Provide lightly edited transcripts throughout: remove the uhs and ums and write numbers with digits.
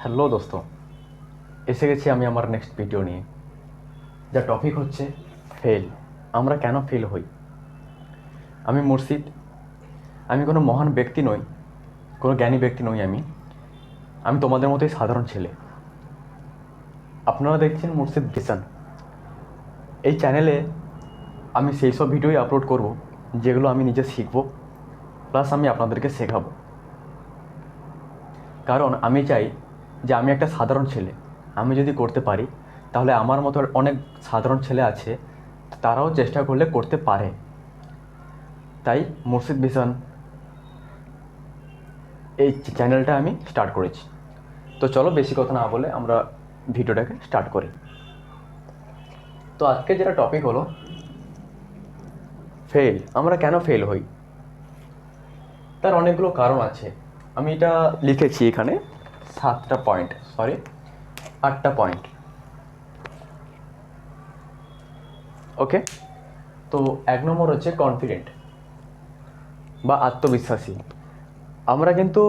Hello দোস্ত, এসে গেছি আমি আমার নেক্সট ভিডিও নিয়ে। যা টপিক হচ্ছে ফেল। আমরা কেন ফেল হই। আমি মুর্শিদ। আমি কোনো মহান ব্যক্তি নই, কোনো জ্ঞানী ব্যক্তি নই। আমি আমি তোমাদের মতোই সাধারণ ছেলে। আপনারা দেখছেন মুর্শিদ ভিশন। এই চ্যানেলে আমি সেই সব ভিডিওই আপলোড করব যেগুলো আমি নিজে শিখব, প্লাস আমি আপনাদেরকে শেখাবো। কারণ আমি চাই যে আমি একটা সাধারণ ছেলে, আমি যদি করতে পারি তাহলে আমার মতো অনেক সাধারণ ছেলে আছে, তারাও চেষ্টা করলে করতে পারে। তাই মুর্শিদ ভিশন এই চ্যানেলটা আমি স্টার্ট করেছি। তো চলো বেশি কথা না বলে আমরা ভিডিওটাকে স্টার্ট করি। তো আজকে যেটা টপিক হলো ফেল। আমরা কেন ফেল হই, তার অনেকগুলো কারণ আছে। আমি এটা লিখেছি এখানে 8টা পয়েন্ট। ওকে, তো 1 নম্বর হচ্ছে কনফিডেন্ট বা আত্মবিশ্বাসী। আমরা কিন্তু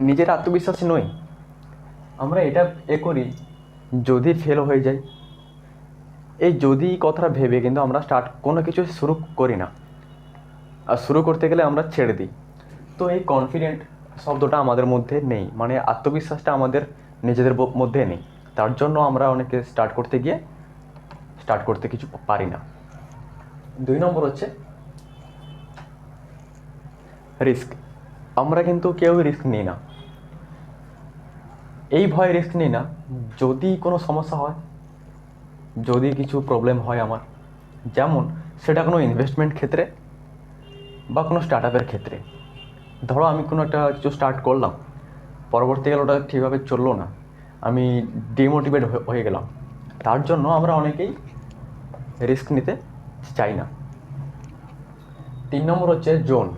নিজের আত্মবিশ্বাসী নই। আমরা এটা করি যদি ফেল হয়ে যায়, এই যদি কথাটা ভেবে কিন্তু আমরা কোনো কিছু শুরু করি না, আর শুরু করতে গেলে আমরা ছেড়ে দিই। তো এই কনফিডেন্ট শব্দটা আমাদের মধ্যে নেই, মানে আত্মবিশ্বাসটা আমাদের নিজেদের মধ্যে নেই। তার জন্য আমরা অনেকে স্টার্ট করতে কিছু পারি না। 2 নম্বর হচ্ছে রিস্ক। আমরা কিন্তু কেউ রিস্ক নিই না। এই ভয় রিস্ক নিই না, যদি কোনো সমস্যা হয়, যদি কিছু প্রবলেম হয় আমার, যেমন সেটা কোনো ইনভেস্টমেন্ট ক্ষেত্রে বা কোনো স্টার্ট আপের ক্ষেত্রে। ধরো আমি কোনো একটা কিছু স্টার্ট করলাম, পরবর্তীকালে ওটা ঠিকভাবে চললো না, আমি ডিমোটিভেট হয়ে গেলাম। তার জন্য আমরা অনেকেই রিস্ক নিতে চাই না। 3 নম্বর হচ্ছে জোন।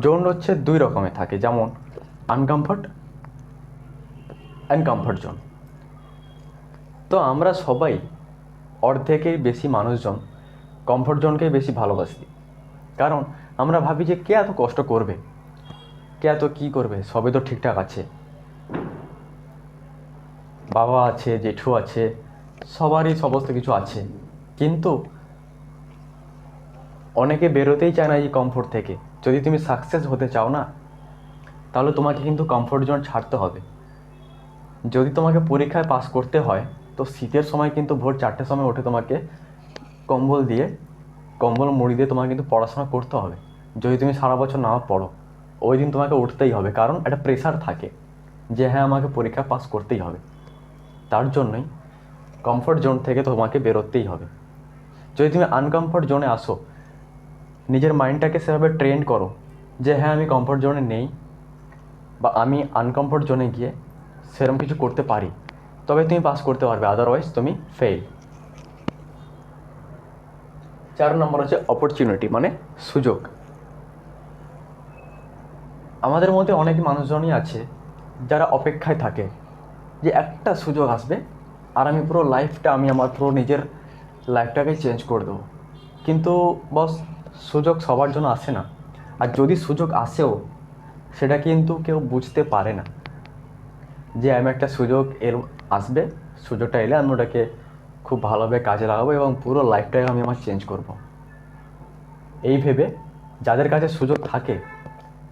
জোন হচ্ছে 2 রকমের থাকে, যেমন আনকমফর্ট অ্যান্ড কমফর্ট জোন। তো আমরা সবাই অর্ধেকের বেশি মানুষজন কমফর্ট জোনকেই বেশি ভালোবাসি। কারণ আমরা ভাবি যে কে এত কষ্ট করবে, কে এত কী করবে, সবই তো ঠিকঠাক আছে, বাবা আছে, জেঠু আছে, সবারই সমস্ত কিছু আছে। কিন্তু অনেকে বেরোতেই চায় না এই কমফোর্ট থেকে। যদি তুমি সাকসেস হতে চাও না, তাহলে তোমাকে কিন্তু কমফোর্ট জোন ছাড়তে হবে। যদি তোমাকে পরীক্ষায় পাস করতে হয়, তো শীতের সময় কিন্তু ভোর 4টের সময় উঠে তোমাকে কম্বল দিয়ে, কম্বল মুড়ি দিয়ে তোমাকে কিন্তু পড়াশোনা করতে হবে। যদি তুমি সারা বছর না পড়ো, ওই দিন তোমাকে উঠতেই হবে, কারণ একটা প্রেশার থাকে যে হ্যাঁ আমাকে পরীক্ষা পাস করতেই হবে। তার জন্যই কমফর্ট জোন থেকে তোমাকে বেরোতেই হবে। যদি তুমি আনকমফর্ট জোনে আসো, নিজের মাইন্ডটাকে সেভাবে ট্রেন করো যে হ্যাঁ আমি কমফর্ট জোনে নেই, বা আমি আনকমফর্ট জোনে গিয়ে সেরকম কিছু করতে পারি, তবে তুমি পাস করতে পারবে, আদারওয়াইজ তুমি ফেল। 4 নম্বর হচ্ছে অপরচুনিটি, মানে সুযোগ। আমাদের মধ্যে অনেক মানুষজনই আছে যারা অপেক্ষায় থাকে যে একটা সুযোগ আসবে আর আমি পুরো লাইফটা, আমি আমার পুরো নিজের লাইফটাকে চেঞ্জ করে দেবো। কিন্তু বস, সুযোগ সবার জন্য আসে না। আর যদি সুযোগ আসেও, সেটা কিন্তু কেউ বুঝতে পারে না যে আমি একটা সুযোগ আসবে, সুযোগটা এলে আমি ওটাকে খুব ভালোভাবে কাজে লাগাবো এবং পুরো লাইফটাকে আমি আমার চেঞ্জ করব। এই ভেবে যাদের কাছে সুযোগ থাকে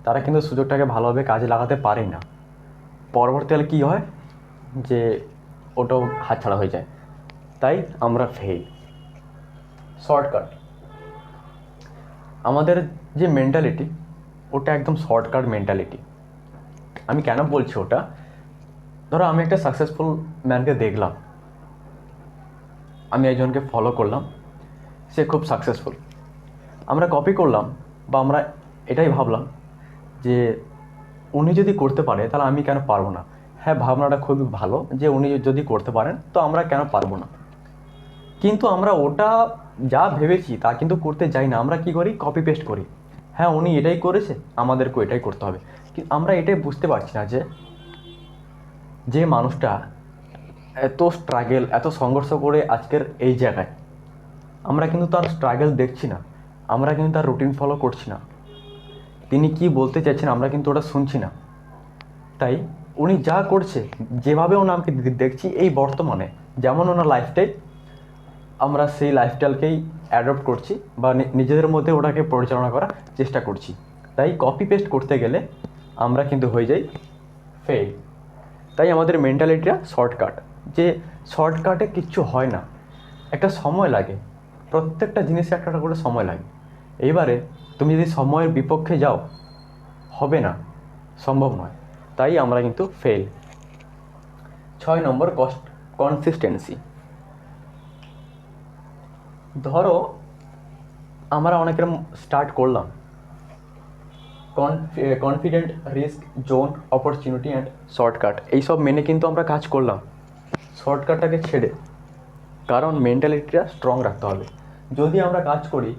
তারা কিন্তু সুযোগটাকে ভালোভাবে কাজে লাগাতে পারে না। পরবর্তীকালে কী হয় যে ওটাও হাতছাড়া হয়ে যায়। তাই আমরা ফেল। শর্টকাট। আমাদের যে মেন্টালিটি, ওটা একদম শর্টকাট মেন্টালিটি। আমি কেন বলছি ওটা, ধরো আমি একটা সাকসেসফুল ম্যানকে দেখলাম, আমি একজনকে ফলো করলাম, সে খুব সাকসেসফুল, আমরা কপি করলাম, বা আমরা এটাই ভাবলাম যে উনি যদি করতে পারে তাহলে আমি কেন পারবো না। হ্যাঁ, ভাবনাটা খুবই ভালো যে উনি যদি করতে পারেন তো আমরা কেন পারবো না। কিন্তু আমরা ওটা যা ভেবেছি তা কিন্তু করতে যাই না। আমরা কি করি, কপি পেস্ট করি। হ্যাঁ, উনি এটাই করেছে, আমাদেরকেও এটাই করতে হবে। কিন্তু আমরা এটাই বুঝতে পারছি না যে যে মানুষটা এত স্ট্রাগল, এত সংঘর্ষ করে আজকের এই জায়গায়, আমরা কিন্তু তার স্ট্রাগল দেখছি না, আমরা কিন্তু তার রুটিন ফলো করছি না, তিনি কি বলতে চাইছেন আমরা কিন্তু ওটা শুনছি না। তাই উনি যা করছে, যেভাবে ওনাকে দেখছি এই বর্তমানে, যেমন ওনার লাইফস্টাইল, আমরা সেই লাইফস্টাইলকেই অ্যাডপ্ট করছি বা নিজেদের মধ্যে ওটাকে পরিচালনা করার চেষ্টা করছি। তাই কপি পেস্ট করতে গেলে আমরা কিন্তু হয়ে যাই ফেল। তাই আমাদের মেন্টালিটিটা শর্টকাট, যে শর্টকাটে কিচ্ছু হয় না, একটা সময় লাগে, প্রত্যেকটা জিনিসে একটা করে সময় লাগে। এইবারে তুমি যদি সময়ের বিপক্ষে যাও, হবে না, সম্ভব নয়। তাই আমরা কিন্তু ফেল। 6 নম্বর কনসিস্টেন্সি। ধরো আমরা অনেকের স্টার্ট করলাম, confident, risk, zone, opportunity and shortcut, এইসব মেনে কিন্তু আমরা কাজ করলাম শর্টকাটটাকে ছেড়ে, কারণ মেন্টালিটিটা স্ট্রং রাখতে হবে। যদি আমরা কাজ করি,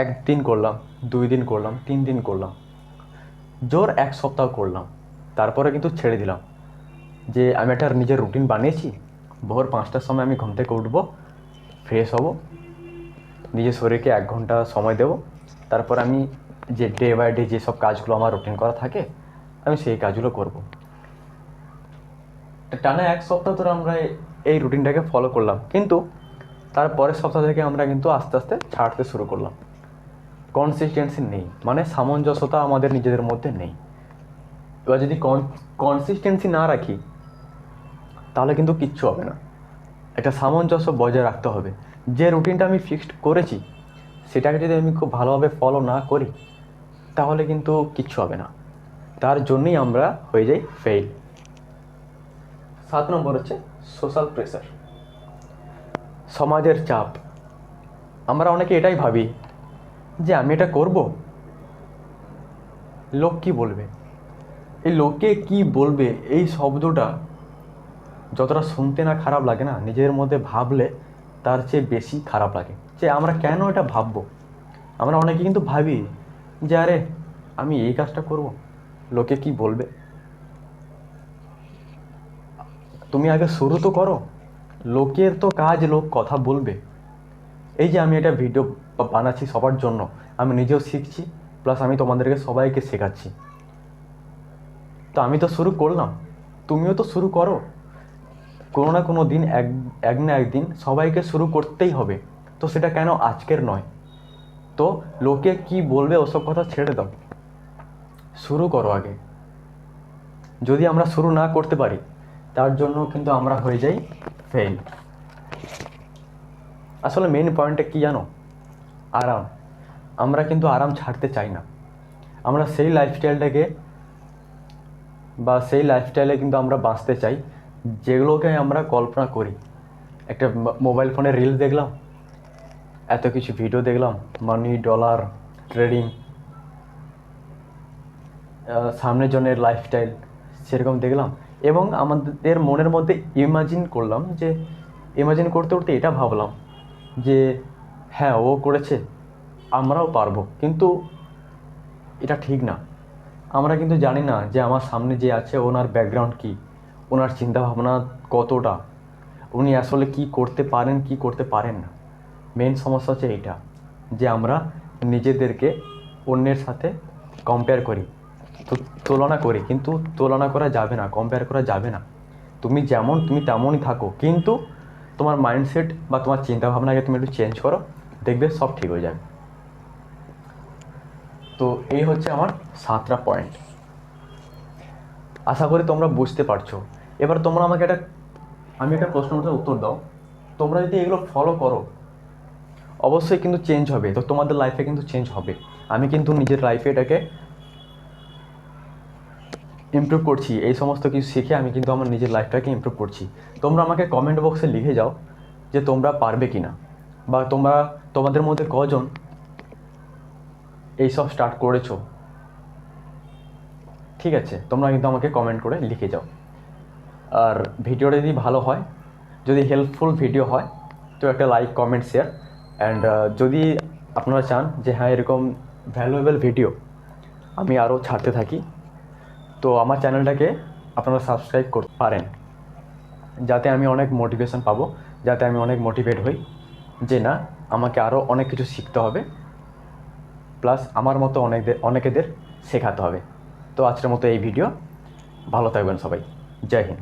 1 দিন করলাম, 2 দিন করলাম, 3 দিন করলাম, জোর 1 সপ্তাহ করলাম, তারপরে কিন্তু ছেড়ে দিলাম, যে আমি একটা নিজের রুটিন বানিয়েছি, ভোর 5টার সময় আমি ঘুম থেকে উঠবো, ফ্রেশ হব, নিজের শরীরকে 1 ঘন্টা সময় দেব, তারপর আমি যে ডে বাই ডে যেসব কাজগুলো আমার রুটিন করা থাকে আমি সেই কাজগুলো করব। টানা 1 সপ্তাহ ধরে আমরা এই রুটিনটাকে ফলো করলাম, কিন্তু তারপরের সপ্তাহ থেকে আমরা কিন্তু আস্তে আস্তে ছাড়তে শুরু করলাম। কনসিস্টেন্সি নেই, মানে সামঞ্জস্যতা আমাদের নিজেদের মধ্যে নেই। এবার যদি কনসিস্টেন্সি না রাখি, তাহলে কিন্তু কিচ্ছু হবে না। একটা সামঞ্জস্য বজায় রাখতে হবে। যে রুটিনটা আমি ফিক্সড করেছি সেটাকে যদি আমি খুব ভালোভাবে ফলো না করি, তাহলে কিন্তু কিচ্ছু হবে না। তার জন্যই আমরা হয়ে যাই ফেল। 7 নম্বর হচ্ছে সোশ্যাল প্রেসার, সমাজের চাপ। আমরা অনেকে এটাই ভাবি যে আমি এটা করব, লোক কি বলবে। এই লোকে কি বলবে এই শব্দটা যতটা শুনতে না খারাপ লাগে না, নিজের মধ্যে ভাবলে তার চেয়ে বেশি খারাপ লাগে। যে আমরা কেন এটা ভাববো, আমরা অনেকে কিন্তু ভাবি যে আরে আমি এই কাজটা করব, লোকে কি বলবে। তুমি আগে শুরু তো করো, লোকের তো কাজ লোক কথা বলবে। এই যে আমি এটা ভিডিও বানাচ্ছি সবার জন্য, আমি নিজেও শিখছি, প্লাস আমি তোমাদেরকে সবাইকে শেখাচ্ছি। তো আমি তো শুরু করলাম, তুমিও তো শুরু করো। কোনো না কোনো দিন এক না একদিন সবাইকে শুরু করতেই হবে। তো সেটা কেন আজকের নয়? তো লোকে কি বলবে ওসব কথা ছেড়ে দাও, শুরু করো আগে। যদি আমরা শুরু না করতে পারি, তার জন্য কিন্তু আমরা হয়ে যাই ফেল। আসলে মেন পয়েন্টটা কি জানো? আরাম। আমরা কিন্তু আরাম ছাড়তে চাই না। আমরা সেই লাইফস্টাইলটাকে বা সেই লাইফস্টাইলে কিন্তু আমরা বাঁচতে চাই যেগুলোকে আমরা কল্পনা করি। একটা মোবাইল ফোনে রিল দেখলাম, এত কিছু ভিডিও দেখলাম, মানি, ডলার, ট্রেডিং, সামনের জনের লাইফস্টাইল সেরকম দেখলাম, এবং আমাদের মনের মধ্যে ইমাজিন করলাম, যে ইমাজিন করতে করতে এটা ভাবলাম যে হ্যাঁ ও করেছে, আমরাও পারবো। কিন্তু এটা ঠিক না। আমরা কিন্তু জানি না যে আমার সামনে যে আছে ওনার ব্যাকগ্রাউন্ড কী, ওনার চিন্তাভাবনা কতটা, উনি আসলে কি করতে পারেন কি করতে পারেন না। মেন সমস্যা হচ্ছে এইটা, যে আমরা নিজেদেরকে অন্যের সাথে কম্পেয়ার করি, তো তুলনা করি। কিন্তু তুলনা করা যাবে না, কম্পেয়ার করা যাবে না। তুমি যেমন তুমি তেমনই থাকো, কিন্তু তোমার মাইন্ডসেট বা তোমার চিন্তাভাবনাকে তুমি একটু চেঞ্জ করো, দেখবে সব ঠিক হয়ে যাবে। তো এই হচ্ছে আমার 7টা পয়েন্ট। আশা করি তোমরা বুঝতে পারছো। এবার তোমরা আমাকে আমি একটা প্রশ্নের উত্তর দাও। তোমরা যদি এগুলো ফলো করো, অবশ্যই কিন্তু চেঞ্জ হবে। তো তোমাদের লাইফে কিন্তু চেঞ্জ হবে। আমি কিন্তু নিজের লাইফে এটাকে ইমপ্রুভ করছি। এই সমস্ত কিছু শিখে আমি কিন্তু আমার নিজের লাইফটাকে ইমপ্রুভ করছি। তোমরা আমাকে কমেন্ট বক্সে লিখে যাও যে তোমরা পারবে কি না, বা তোমাদের মধ্যে কজন এইসব স্টার্ট করেছো। ঠিক আছে, তোমরা কিন্তু আমাকে কমেন্ট করে লিখে যাও। আর ভিডিওটা যদি ভালো হয়, যদি হেল্পফুল ভিডিও হয়, তো একটা লাইক, কমেন্ট, শেয়ার। অ্যান্ড যদি আপনারা চান যে হ্যাঁ এরকম ভ্যালুয়েবল ভিডিও আমি আরও ছাড়তে থাকি, তো আমার চ্যানেলটাকে আপনারা সাবস্ক্রাইব করতে পারেন, যাতে আমি অনেক মোটিভেশন পাবো, যাতে আমি অনেক মোটিভেট হই যে না, আমাকে আরও অনেক কিছু শিখতে হবে, প্লাস আমার মতো অনেকেদের শেখাতে হবে। তো আজকের মতো এই ভিডিও ভালো থাকবেন সবাই। জয় হিন্দ।